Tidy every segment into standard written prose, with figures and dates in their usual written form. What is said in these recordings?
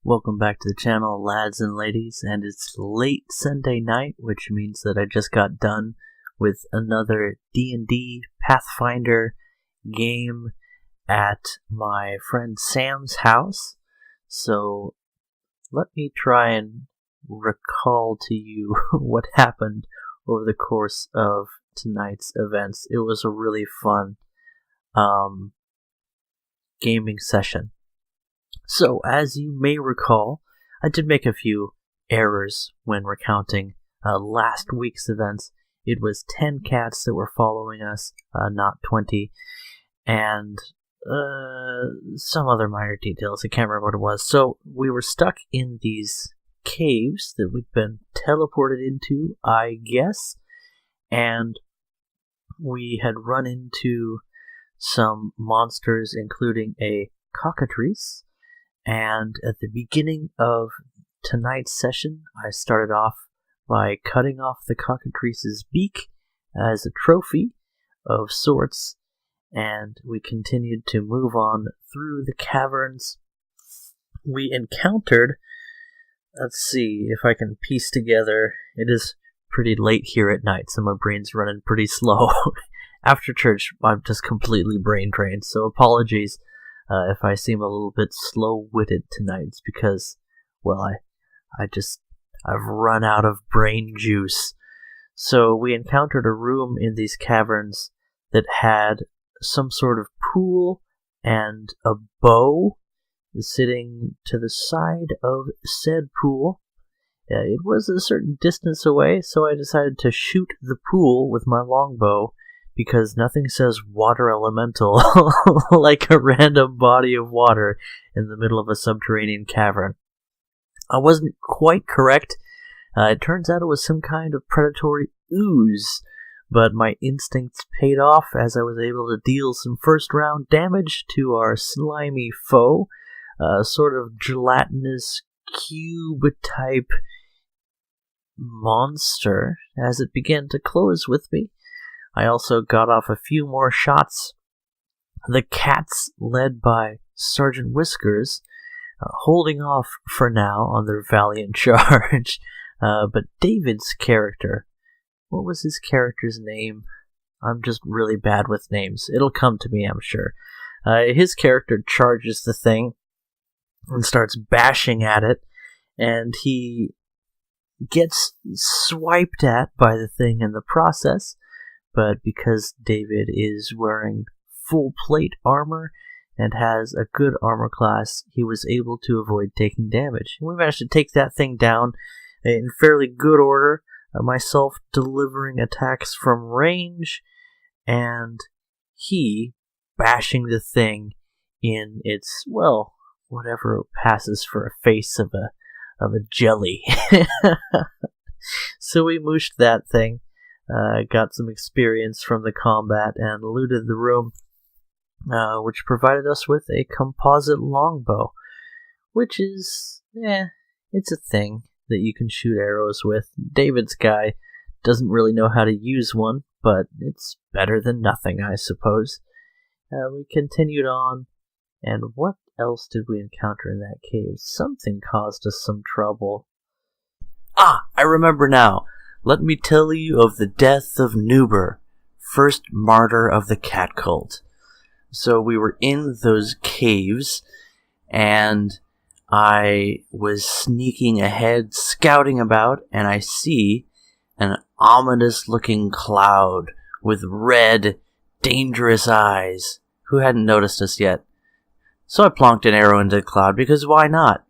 Welcome back to the channel, lads and ladies, and it's late Sunday night, which means that I just got done with another D&D Pathfinder game at my friend Sam's house. So let me try and recall to you what happened over the course of tonight's events. It was a really fun gaming session. So, as you may recall, I did make a few errors when recounting last week's events. It was 10 cats that were following us, not 20, and some other minor details. I can't remember what it was. So, we were stuck in these caves that we'd been teleported into, I guess, and we had run into some monsters, including a cockatrice. And at the beginning of tonight's session, I started off by cutting off the cockatrice's beak as a trophy of sorts, and we continued to move on through the caverns. We encountered, let's see if I can piece together, it is pretty late here at night, so my brain's running pretty slow. After church, I'm just completely brain drained, so apologies. If I seem a little bit slow-witted tonight, it's because, well, I've run out of brain juice. So we encountered a room in these caverns that had some sort of pool and a bow sitting to the side of said pool. It was a certain distance away, so I decided to shoot the pool with my longbow, because nothing says water elemental like a random body of water in the middle of a subterranean cavern. I wasn't quite correct. It turns out it was some kind of predatory ooze, but my instincts paid off as I was able to deal some first round damage to our slimy foe, a sort of gelatinous cube-type monster, as it began to close with me. I also got off a few more shots. The cats, led by Sergeant Whiskers, holding off for now on their valiant charge. But David's character, what was his character's name? I'm just really bad with names. It'll come to me, I'm sure. His character charges the thing and starts bashing at it, and he gets swiped at by the thing in the process. But because David is wearing full plate armor and has a good armor class, he was able to avoid taking damage. We managed to take that thing down in fairly good order, myself delivering attacks from range, and he bashing the thing in its, well, whatever passes for a face of a jelly. So we mooshed that thing. Got some experience from the combat and looted the room, which provided us with a composite longbow, which is, it's a thing that you can shoot arrows with. David's guy doesn't really know how to use one, but it's better than nothing, I suppose. We continued on, and what else did we encounter in that cave? Something caused us some trouble. I remember now. Let me tell you of the death of Noobr, first martyr of the cat cult. So we were in those caves, and I was sneaking ahead, scouting about, and I see an ominous-looking cloud with red, dangerous eyes. Who hadn't noticed us yet? So I plonked an arrow into the cloud, because why not?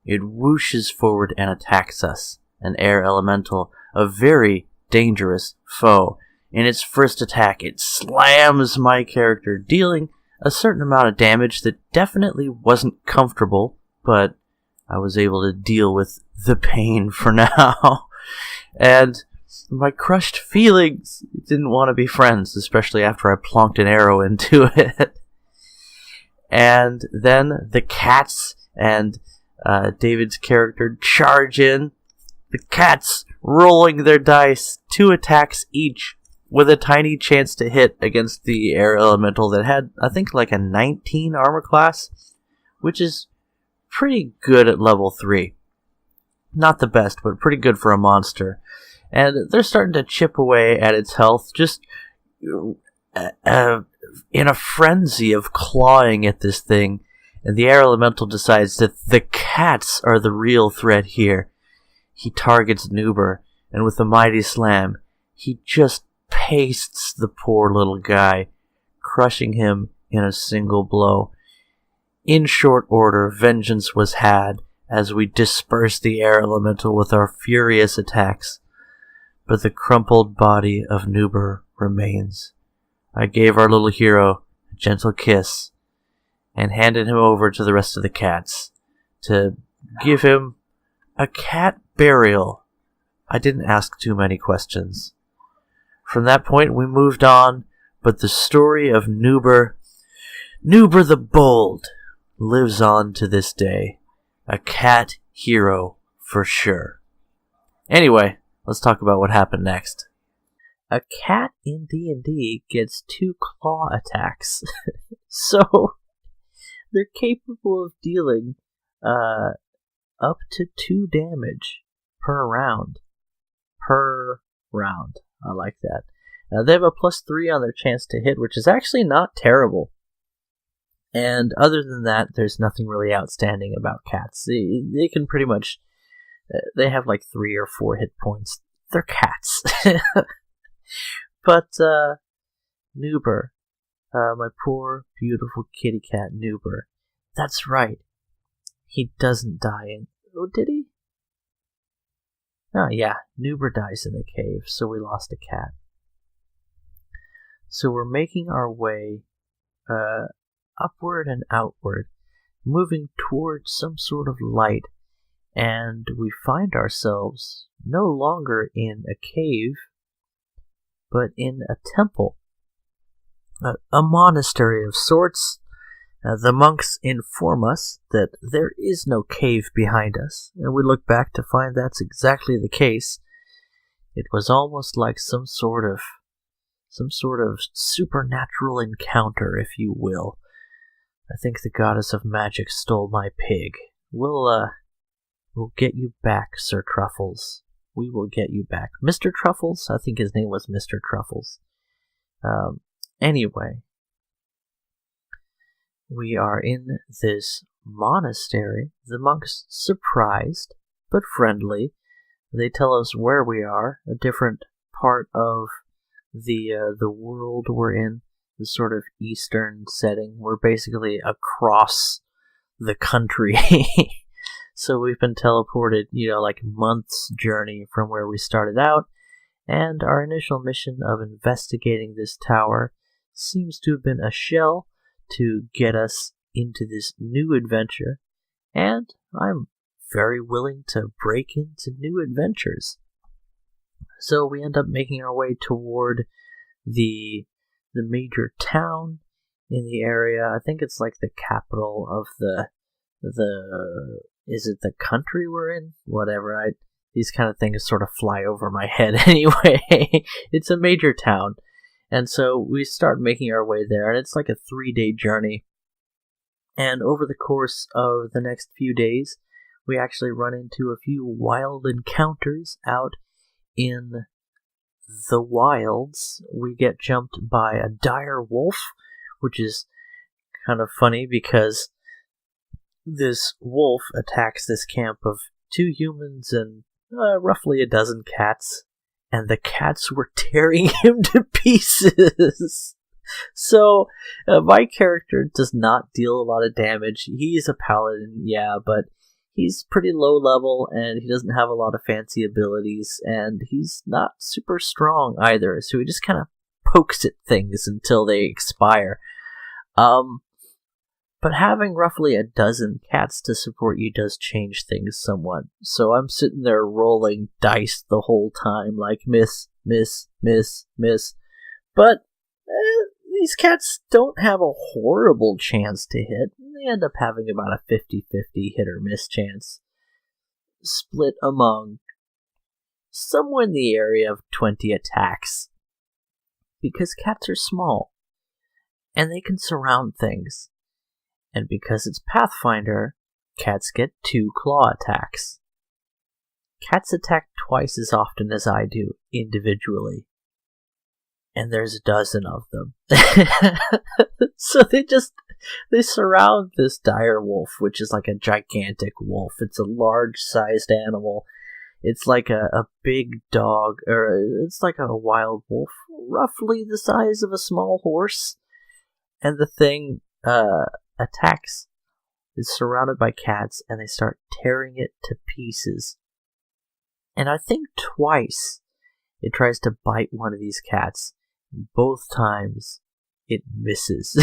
It whooshes forward and attacks us, an air elemental, a very dangerous foe. In its first attack, it slams my character, dealing a certain amount of damage that definitely wasn't comfortable, but I was able to deal with the pain for now. And my crushed feelings didn't want to be friends, especially after I plonked an arrow into it. And then the cats and David's character charge in. The cats rolling their dice, 2 attacks each, with a tiny chance to hit against the air elemental that had, I think, like a 19 armor class, which is pretty good at level 3. Not the best, but pretty good for a monster. And they're starting to chip away at its health, just in a frenzy of clawing at this thing. And the air elemental decides that the cats are the real threat here. He targets Noobr, and with a mighty slam, he just pastes the poor little guy, crushing him in a single blow. In short order, vengeance was had as we dispersed the air elemental with our furious attacks. But the crumpled body of Noobr remains. I gave our little hero a gentle kiss and handed him over to the rest of the cats to give him a cat burial. I didn't ask too many questions. From that point we moved on, but the story of Noobr the Bold, lives on to this day. A cat hero for sure. Anyway, let's talk about what happened next. A cat in D&D gets 2 claw attacks. So they're capable of dealing up to 2 damage per round. I like that. They have a +3 on their chance to hit, which is actually not terrible. And other than that, there's nothing really outstanding about cats. They can pretty much... they have like 3 or 4 hit points. They're cats. But Noobr, my poor, beautiful kitty cat Noobr. That's right. He doesn't die in... Oh, did he? Oh, yeah. Noobr dies in the cave, so we lost a cat. So we're making our way upward and outward, moving towards some sort of light, and we find ourselves no longer in a cave, but in a temple, a monastery of sorts. The monks inform us that there is no cave behind us, and we look back to find that's exactly the case. It was almost like some sort of supernatural encounter, if you will. I think the goddess of magic stole my pig. We'll get you back, Sir Truffles. We will get you back. Mr. Truffles? I think his name was Mr. Truffles. Anyway, we are in this monastery. The monks, surprised, but friendly. They tell us where we are, a different part of the world we're in, the sort of eastern setting. We're basically across the country. So we've been teleported, like months' journey from where we started out, and our initial mission of investigating this tower seems to have been a shell to get us into this new adventure, and I'm very willing to break into new adventures. So we end up making our way toward the major town in the area. I think it's like the capital of the is it the country we're in? Whatever. These kind of things sort of fly over my head anyway. It's a major town. And so we start making our way there, and it's like a 3-day journey. And over the course of the next few days, we actually run into a few wild encounters out in the wilds. We get jumped by a dire wolf, which is kind of funny because this wolf attacks this camp of 2 humans and roughly a dozen cats, and the cats were tearing him to pieces. So my character does not deal a lot of damage. He's a paladin, yeah, but he's pretty low level, and he doesn't have a lot of fancy abilities, and he's not super strong either, so he just kind of pokes at things until they expire. But having roughly a dozen cats to support you does change things somewhat. So I'm sitting there rolling dice the whole time, like miss, miss, miss, miss. But these cats don't have a horrible chance to hit. They end up having about a 50-50 hit or miss chance, split among somewhere in the area of 20 attacks. Because cats are small, and they can surround things. And because it's Pathfinder, cats get 2 claw attacks. Cats attack twice as often as I do individually. And there's a dozen of them. So they surround this dire wolf, which is like a gigantic wolf. It's a large-sized animal. It's like a big dog, or it's like a wild wolf, roughly the size of a small horse. And the thing attacks, is surrounded by cats, and they start tearing it to pieces. And I think twice it tries to bite one of these cats. Both times it misses.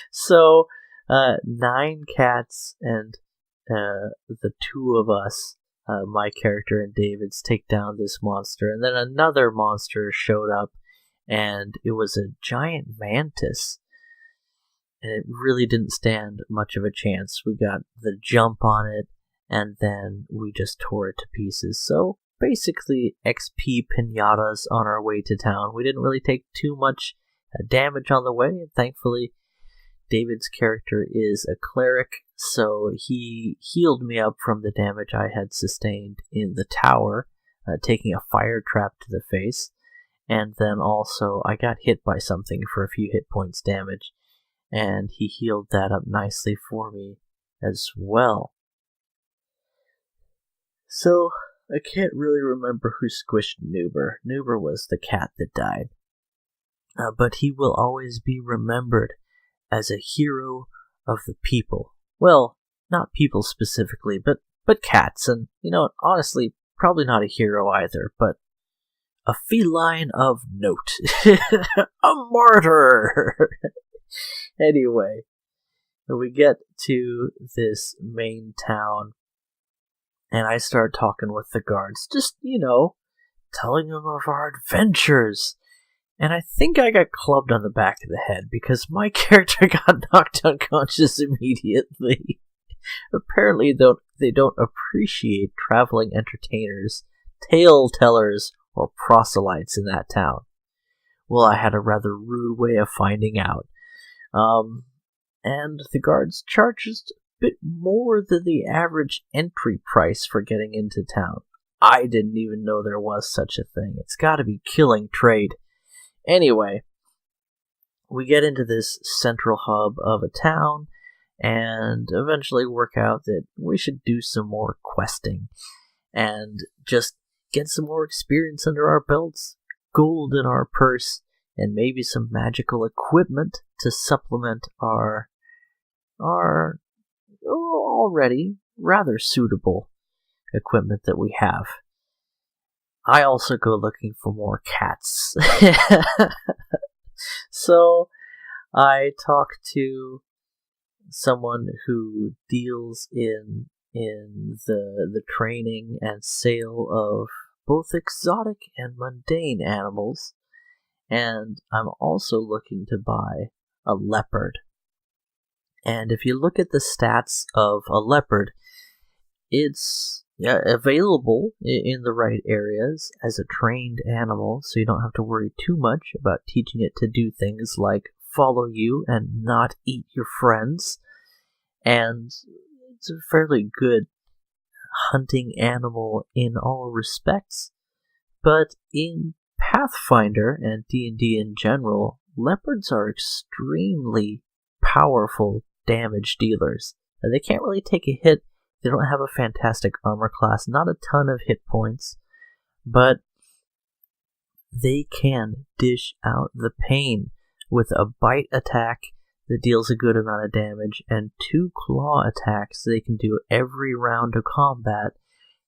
So 9 cats and the 2 of us, my character and David's, take down this monster. And then another monster showed up, and it was a giant mantis. And it really didn't stand much of a chance. We got the jump on it, and then we just tore it to pieces. So basically XP pinatas on our way to town. We didn't really take too much damage on the way, and thankfully David's character is a cleric, so he healed me up from the damage I had sustained in the tower, taking a fire trap to the face, and then also I got hit by something for a few hit points damage, and he healed that up nicely for me as well. So I can't really remember who squished Noobr. Noobr was the cat that died. But he will always be remembered as a hero of the people. Well, not people specifically, but cats. And, honestly, probably not a hero either, but a feline of note. A martyr! Anyway, we get to this main town, and I start talking with the guards, just, telling them of our adventures. And I think I got clubbed on the back of the head because my character got knocked unconscious immediately. Apparently, they don't appreciate traveling entertainers, tale tellers, or proselytes in that town. Well, I had a rather rude way of finding out. And the guards charged a bit more than the average entry price for getting into town. I didn't even know there was such a thing. It's gotta be killing trade. Anyway, we get into this central hub of a town and eventually work out that we should do some more questing and just get some more experience under our belts, gold in our purse, and maybe some magical equipment to supplement our already rather suitable equipment that we have. I also go looking for more cats. So I talk to someone who deals in the training and sale of both exotic and mundane animals, and I'm also looking to buy a leopard. And if you look at the stats of a leopard, it's available in the right areas as a trained animal, so you don't have to worry too much about teaching it to do things like follow you and not eat your friends. And it's a fairly good hunting animal in all respects. But in Pathfinder and D&D in general, leopards are extremely powerful damage dealers. They can't really take a hit. They don't have a fantastic armor class, not a ton of hit points, but they can dish out the pain with a bite attack that deals a good amount of damage, and 2 claw attacks they can do every round of combat.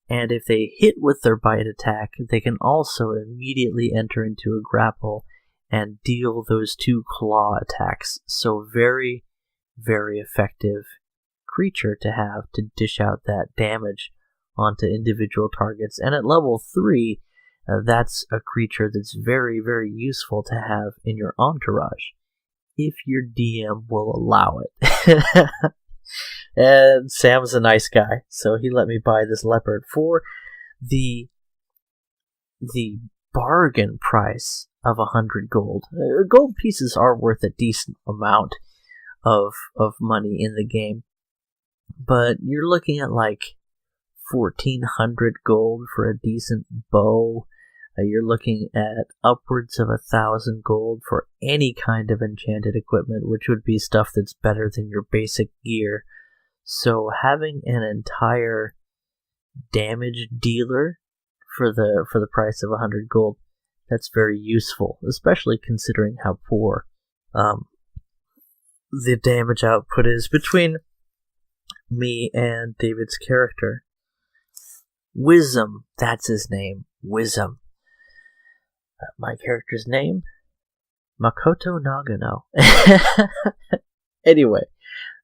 And if they hit with their bite attack, they can also immediately enter into a grapple and deal those 2 claw attacks. So very, very effective creature to have to dish out that damage onto individual targets. And at level 3, that's a creature that's very, very useful to have in your entourage, if your DM will allow it. And Sam's a nice guy, so he let me buy this leopard for the bargain price of 100 gold. Gold pieces are worth a decent amount of money in the game. but you're looking at like 1,400 gold for a decent bow. You're looking at upwards of 1,000 gold for any kind of enchanted equipment, which would be stuff that's better than your basic gear. So having an entire damage dealer for the price of 100 gold, that's very useful, especially considering how poor the damage output is between me and David's character. Wisdom, that's his name. Wisdom. My character's name? Makoto Nagano. Anyway,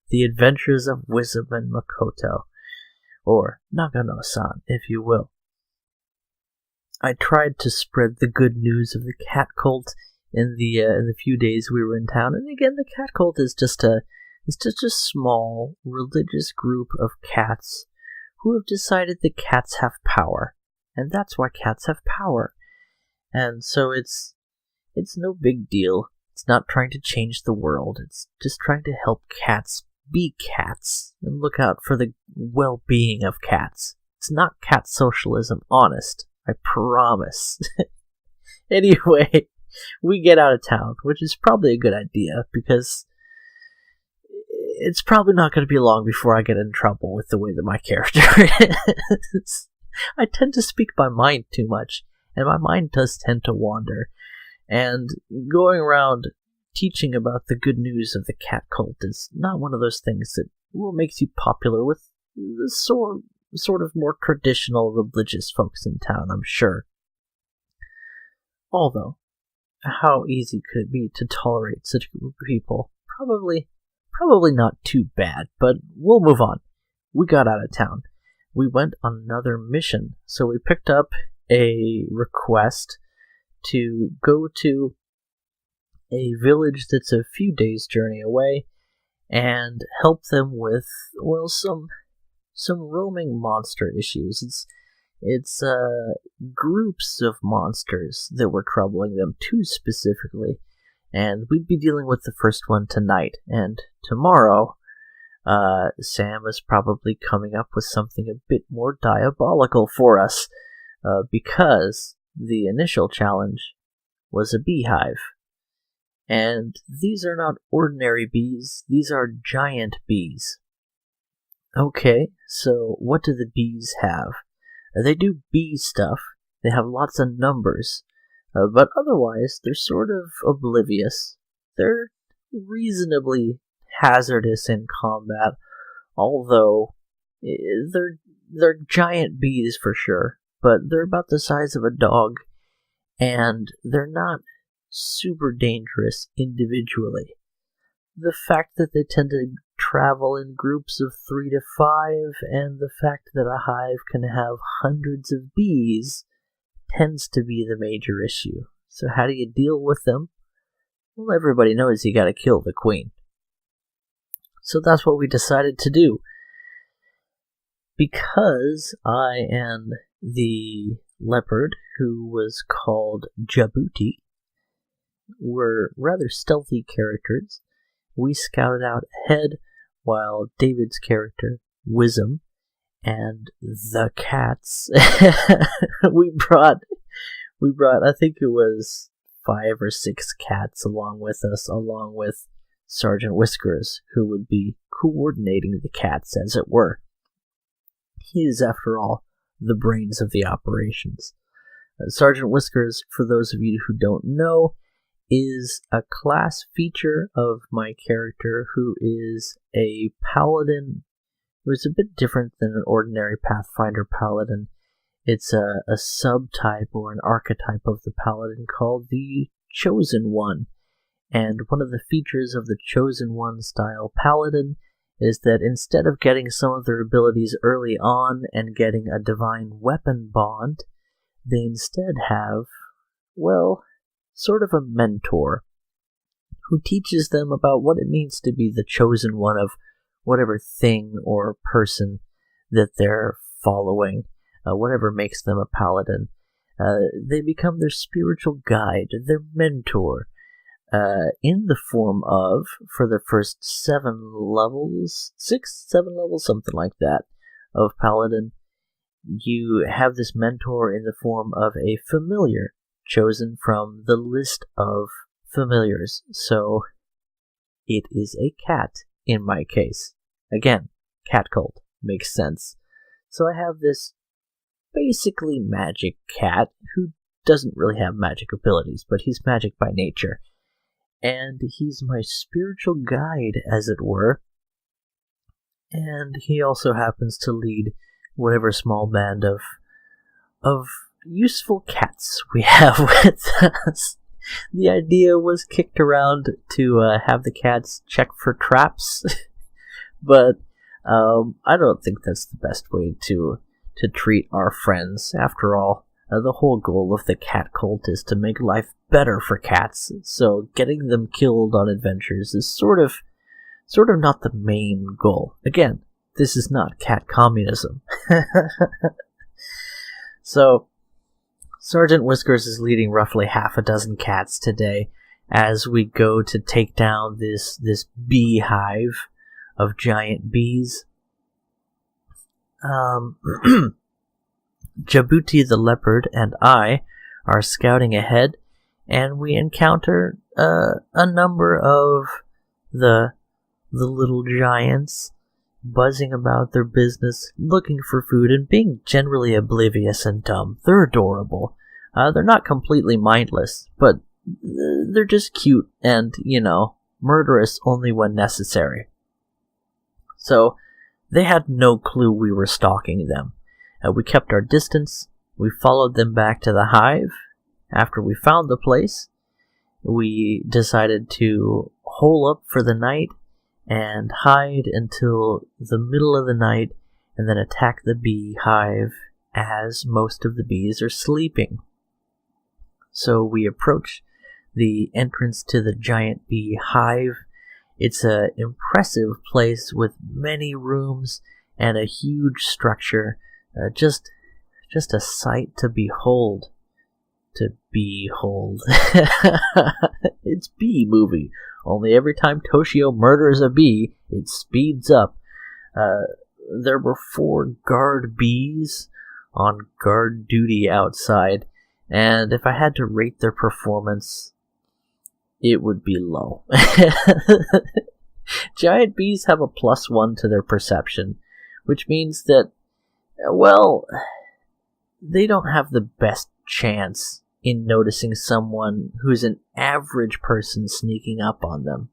the adventures of Wisdom and Makoto, or Nagano-san, if you will. I tried to spread the good news of the cat cult in the few days we were in town, and again, the cat cult is just a small religious group of cats who have decided that cats have power, and that's why cats have power. And so it's no big deal. It's not trying to change the world. It's just trying to help cats be cats and look out for the well-being of cats. It's not cat socialism, honest. I promise. Anyway, we get out of town, which is probably a good idea because it's probably not going to be long before I get in trouble with the way that my character is. I tend to speak my mind too much, and my mind does tend to wander. And going around teaching about the good news of the cat cult is not one of those things that makes you popular with the sort of more traditional religious folks in town, I'm sure. Although, how easy could it be to tolerate such a group of people? Probably not too bad, but we'll move on. We got out of town. We went on another mission, so we picked up a request to go to a village that's a few days' journey away and help them with, well, some roaming monster issues. It's groups of monsters that were troubling them too specifically, and we'd be dealing with the first one tonight, and tomorrow Sam is probably coming up with something a bit more diabolical for us, because the initial challenge was a beehive. And these are not ordinary bees, these are giant bees. Okay, so what do the bees have? They do bee stuff, they have lots of numbers, but otherwise they're sort of oblivious. They're reasonably hazardous in combat, although they're giant bees for sure, but they're about the size of a dog, and they're not super dangerous individually. The fact that they tend to travel in groups of 3 to 5, and the fact that a hive can have hundreds of bees tends to be the major issue. So how do you deal with them? Well, everybody knows you gotta kill the queen. So that's what we decided to do. Because I am the leopard who was called Jabuti, we're rather stealthy characters. We scouted out ahead while David's character, Wisdom, and the cats, we brought, I think it was 5 or 6 cats along with us, along with Sergeant Whiskers, who would be coordinating the cats, as it were. He is, after all, the brains of the operations. Sergeant Whiskers, for those of you who don't know, is a class feature of my character who is a paladin who's a bit different than an ordinary Pathfinder paladin. It's a subtype or an archetype of the paladin called the Chosen One. And one of the features of the Chosen One style paladin is that instead of getting some of their abilities early on and getting a divine weapon bond, they instead have, well, sort of a mentor who teaches them about what it means to be the chosen one of whatever thing or person that they're following, whatever makes them a paladin. They become their spiritual guide, their mentor. in the form of, for the first 7 levels, 6, 7 levels, something like that, of Paladin, you have this mentor in the form of a familiar chosen from the list of familiars. So it is a cat in my case. Again, cat cult makes sense. So I have this basically magic cat who doesn't really have magic abilities, but he's magic by nature. And he's my spiritual guide, as it were. And he also happens to lead whatever small band of useful cats we have with us. The idea was kicked around to have the cats check for traps, but I don't think that's the best way to treat our friends. After all, the whole goal of the cat cult is to make life better for cats, so getting them killed on adventures is sort of not the main goal. Again, this is not cat communism. So, Sergeant Whiskers is leading roughly half a dozen cats today as we go to take down this beehive of giant bees. Djibouti the leopard and I are scouting ahead, and we encounter a number of the little giants buzzing about their business, looking for food, and being generally oblivious and dumb. They're adorable. They're not completely mindless, but they're just cute and, murderous only when necessary. So, they had no clue we were stalking them. We kept our distance. We followed them back to the hive. After we found the place, we decided to hole up for the night and hide until the middle of the night, and then attack the beehive as most of the bees are sleeping. So we approach the entrance to the giant bee hive. It's an impressive place with many rooms and a huge structure. Just a sight to behold. It's Bee Movie. Only every time Toshio murders a bee, it speeds up. There were 4 guard bees on guard duty outside, and if I had to rate their performance, it would be low. Giant bees have a +1 to their perception, which means that, well, they don't have the best chance in noticing someone who's an average person sneaking up on them.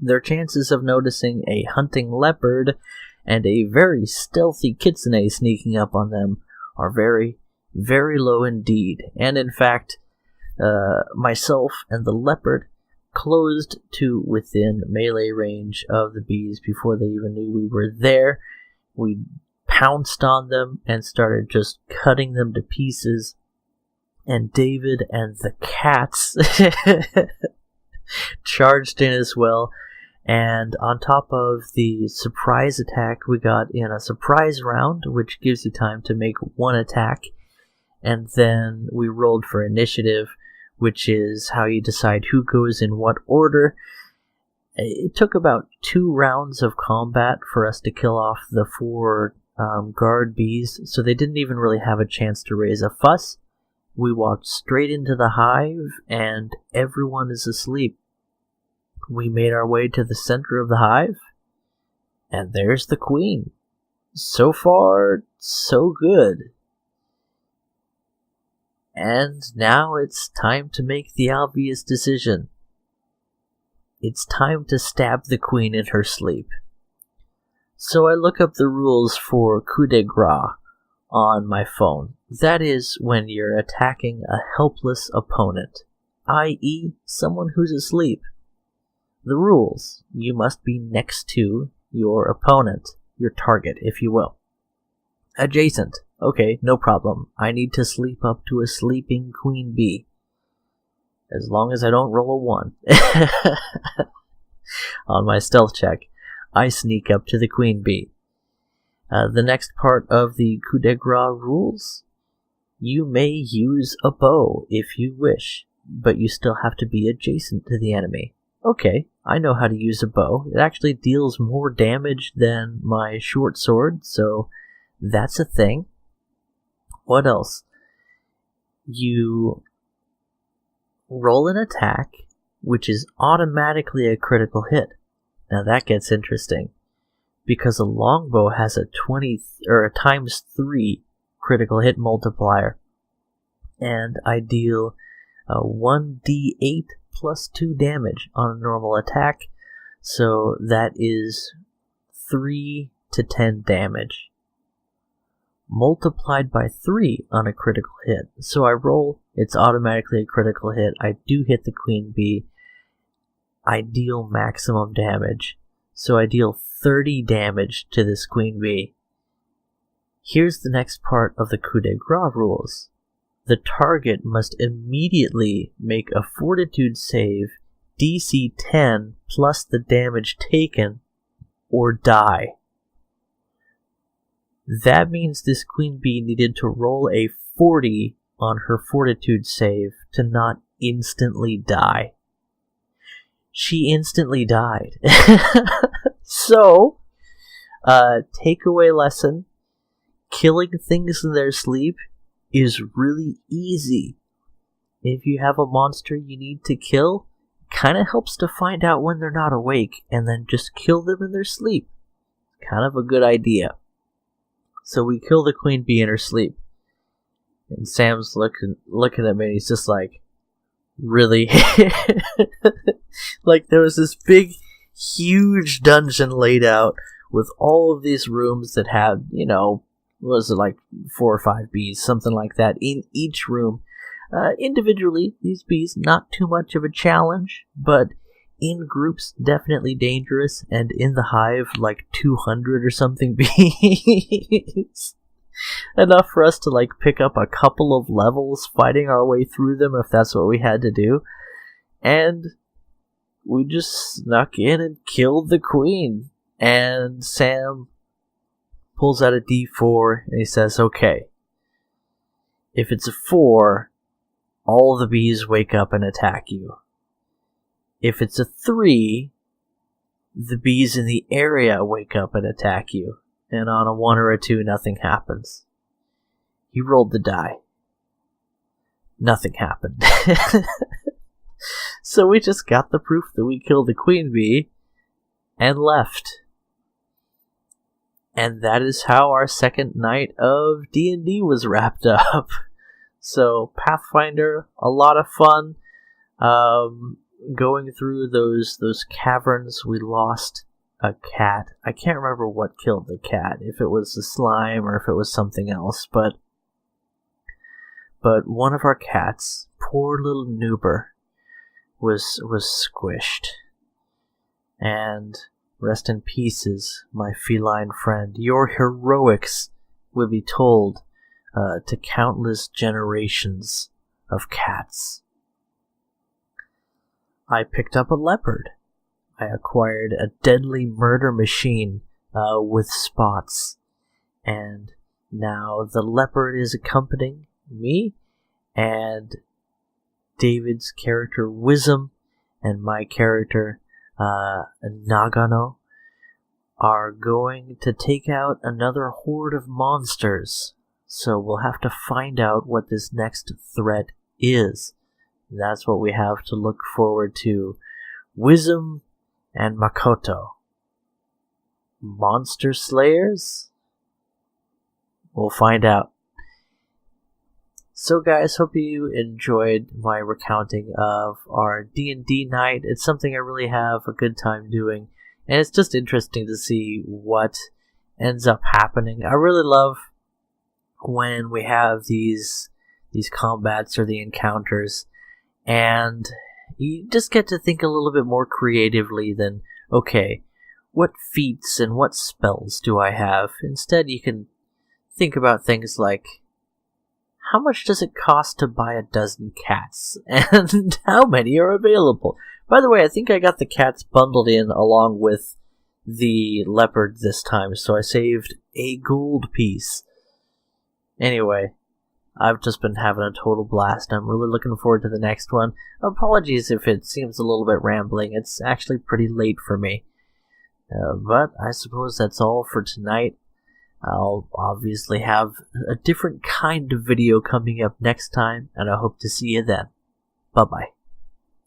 Their chances of noticing a hunting leopard and a very stealthy kitsune sneaking up on them are very, very low indeed. And in fact, myself and the leopard closed to within melee range of the bees before they even knew we were there. We pounced on them and started just cutting them to pieces. And David and the cats charged in as well. And on top of the surprise attack we got in a surprise round, which gives you time to make 1 attack, and then we rolled for initiative, which is how you decide who goes in what order. It took about 2 rounds of combat for us to kill off the 4 guard bees, so they didn't even really have a chance to raise a fuss. We walked straight into the hive, and everyone is asleep. We made our way to the center of the hive, and there's the queen. So far, so good. And now it's time to make the obvious decision. It's time to stab the queen in her sleep. So I look up the rules for coup de grace on my phone. That is when you're attacking a helpless opponent, i.e. someone who's asleep. The rules: you must be next to your opponent, your target, if you will. Adjacent. Okay, no problem. I need to sleep up to a sleeping queen bee. As long as I don't roll a 1. On my stealth check, I sneak up to the queen bee. The next part of the coup de grace rules: you may use a bow if you wish. but you still have to be adjacent to the enemy. Okay, I know how to use a bow. It actually deals more damage than my short sword, so that's a thing. What else? You roll an attack, which is automatically a critical hit. Now that gets interesting, because a longbow has a times 3 critical hit multiplier, and I deal 1d8 plus 2 damage on a normal attack, so that is 3 to 10 damage, multiplied by 3 on a critical hit. So I roll, it's automatically a critical hit, I do hit the queen bee, I deal maximum damage, so I deal 30 damage to this queen bee. Here's the next part of the coup de grace rules. The target must immediately make a fortitude save DC 10 plus the damage taken, or die. That means this queen bee needed to roll a 40 on her fortitude save to not instantly die. She instantly died. So, takeaway lesson, killing things in their sleep is really easy. If you have a monster you need to kill, kind of helps to find out when they're not awake and then just kill them in their sleep. Kind of a good idea. So we kill the queen bee in her sleep. And Sam's looking at me and he's just like, really? Like there was this big, huge dungeon laid out with all of these rooms that had, was it like 4 or 5 bees, something like that, in each room. Individually, these bees, not too much of a challenge, but in groups, definitely dangerous, and in the hive, like 200 or something bees. Enough for us to like pick up a couple of levels fighting our way through them if that's what we had to do. And we just snuck in and killed the queen. And Sam pulls out a D4 and he says, okay, if it's a 4, all the bees wake up and attack you. If it's a 3, the bees in the area wake up and attack you. And on a 1 or a 2, nothing happens. He rolled the die. Nothing happened. So we just got the proof that we killed the queen bee and left. And that is how our second night of D&D was wrapped up. So Pathfinder, a lot of fun. Going through those caverns, we lost a cat. I can't remember what killed the cat, if it was the slime or if it was something else, but one of our cats, poor little Noobr, was squished. And rest in pieces, my feline friend. Your heroics will be told to countless generations of cats. I picked up a leopard. I acquired a deadly murder machine with spots. And now the leopard is accompanying me, and David's character Wisdom and my character Nagano are going to take out another horde of monsters. So we'll have to find out what this next threat is. That's what we have to look forward to. Wisdom and Makoto. Monster Slayers? We'll find out. So guys, hope you enjoyed my recounting of our D&D night. It's something I really have a good time doing, and it's just interesting to see what ends up happening. I really love when we have these combats or the encounters, and you just get to think a little bit more creatively than, okay, what feats and what spells do I have? Instead, you can think about things like, how much does it cost to buy a dozen cats? And how many are available? By the way, I think I got the cats bundled in along with the leopard this time, so I saved a gold piece. Anyway, I've just been having a total blast. I'm really looking forward to the next one. Apologies if it seems a little bit rambling. It's actually pretty late for me. But I suppose that's all for tonight. I'll obviously have a different kind of video coming up next time, and I hope to see you then. Bye-bye.